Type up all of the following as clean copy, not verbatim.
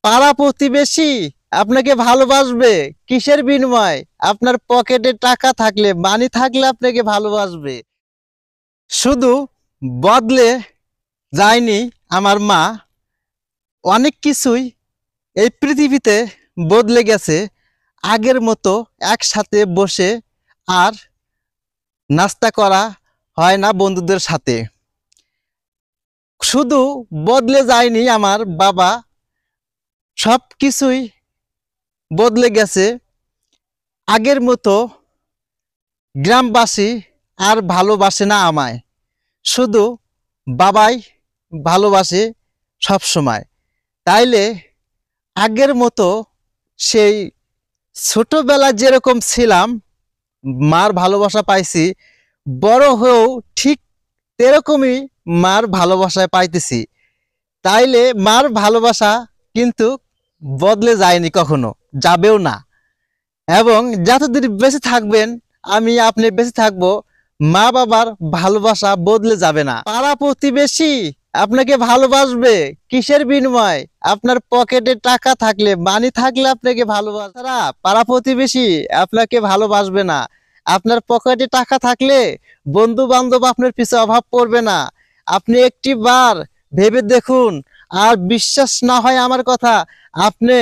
পাড়া প্রতিবেশী আপনাকে ভালোবাসবে কিসের বিনিময়? আপনার পকেটে টাকা থাকলে, মানি থাকলে আপনাকে ভালোবাসবে। শুধু বদলে যায়নি আমার মা, অনেক কিছুই এই পৃথিবীতে বদলে গেছে। আগের মতো একসাথে বসে আর নাস্তা করা হয় না বন্ধুদের সাথে। শুধু বদলে যায়নি আমার বাবা, সব কিছুই বদলে গেছে। আগের মতো গ্রামবাসী আর ভালোবাসে না আমায়, শুধু বাবাই ভালোবাসে সব সময়। তাইলে আগের মতো সেই ছোটবেলা যেরকম ছিলাম, মার ভালোবাসা পাইছি, বড় হয়েও ঠিক এরকমই মার ভালোবাসায় পাইতেছি। তাইলে মার ভালোবাসা কিন্তু বদলে যায়নি, কখনো যাবেও না। এবং যতদিন বেঁচে থাকবেন, আমি আপনি বেঁচে থাকবো, মা বাবার ভালোবাসা বদলে যাবে না। পাড়া প্রতিবেশী আপনাকে ভালোবাসবে কিসের বিনিময়? আপনার পকেটে টাকা থাকলে, মানি থাকলে আপনাকে ভালোবাসে। তারা পাড়া প্রতিবেশী আপনাকে ভালোবাসবে না। আপনার পকেটে টাকা থাকলে বন্ধু বান্ধব আপনার পিছে অভাব পড়বে না। আপনি একটি বার ভেবে দেখুন, আর বিশ্বাস না হয় আমার কথা, আপনি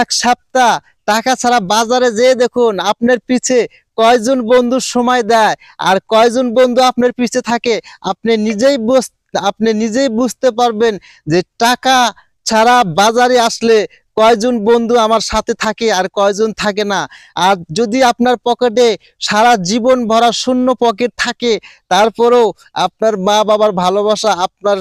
এক সপ্তাহ টাকা ছাড়া বাজারে যেয়ে দেখুন আপনার পিছে কয়জন বন্ধু সময় দেয় আর কয়জন বন্ধু আপনার পিছে থাকে। আপনি নিজেই বুঝতে পারবেন যে টাকা ছাড়া বাজারে আসলে কয়জন বন্ধু আমার সাথে থাকে আর কয়জন থাকে না। আর যদি আপনার পকেটে সারা জীবন ভরা শূন্য পকেট থাকে, তারপরেও আপনার মা বাবার ভালোবাসা আপনার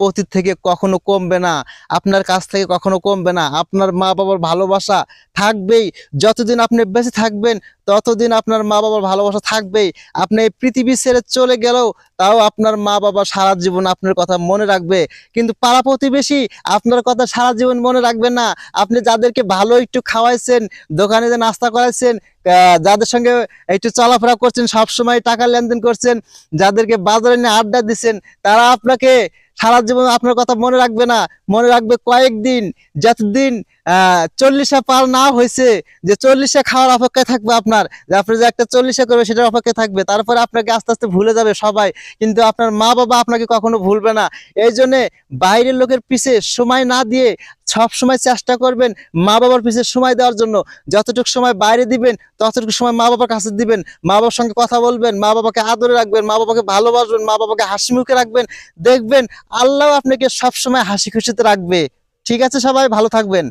প্রতি থেকে কখনো কমবে না, আপনার কাছ থেকে কখনো কমবে না। আপনার মা বাবার ভালোবাসা থাকবেই। যতদিন আপনি বেঁচে থাকবেন ততদিন আপনার মা বাবার ভালোবাসা থাকবেই। আপনি এই পৃথিবী ছেড়ে চলে গেলেও তাও আপনার মা বাবা সারা জীবন আপনার কথা মনে রাখবে। কিন্তু পাড়া প্রতিবেশী আপনার কথা সারা জীবন মনে রাখবে না। আপনি যাদেরকে ভালো একটু খাওয়াইছেন, দোকানে যে নাস্তা করাইছেন, যাদের সঙ্গে একটু চলাফেরা করছেন, সবসময় টাকা লেনদেন করছেন, যাদেরকে বাজারে নিয়ে আড্ডা দিচ্ছেন, তারা আপনাকে সারা জীবন আপনার কথা মনে রাখবে না। মনে রাখবে কয়েকদিন, যতদিন 40 পার না হয়েছে, যে 40 খাওয়ার অপেক্ষায় থাকবে আপনার, যে আপনি যে একটা 40 করবে সেটার অপেক্ষায় থাকবে। তারপরে আপনাকে আস্তে আস্তে ভুলে যাবে সবাই, কিন্তু আপনার মা বাবা আপনাকে কখনো ভুলবে না। এই জন্যে বাইরের লোকের পিছে সময় না দিয়ে সব সময় চেষ্টা করবেন মা বাবার পিছে সময় দেওয়ার জন্য। যতটুকু সময় বাইরে দিবেন ততটুকু সময় মা বাবার কাছে দিবেন। মা বাবার সঙ্গে কথা বলবেন, মা বাবাকে আদরে রাখবেন, মা বাবাকে ভালোবাসবেন, মা বাবাকে হাসি মুখে রাখবেন। দেখবেন আল্লাহ আপনাকে সবসময় হাসি খুশিতে রাখবে। ঠিক আছে, সবাই ভালো থাকবেন।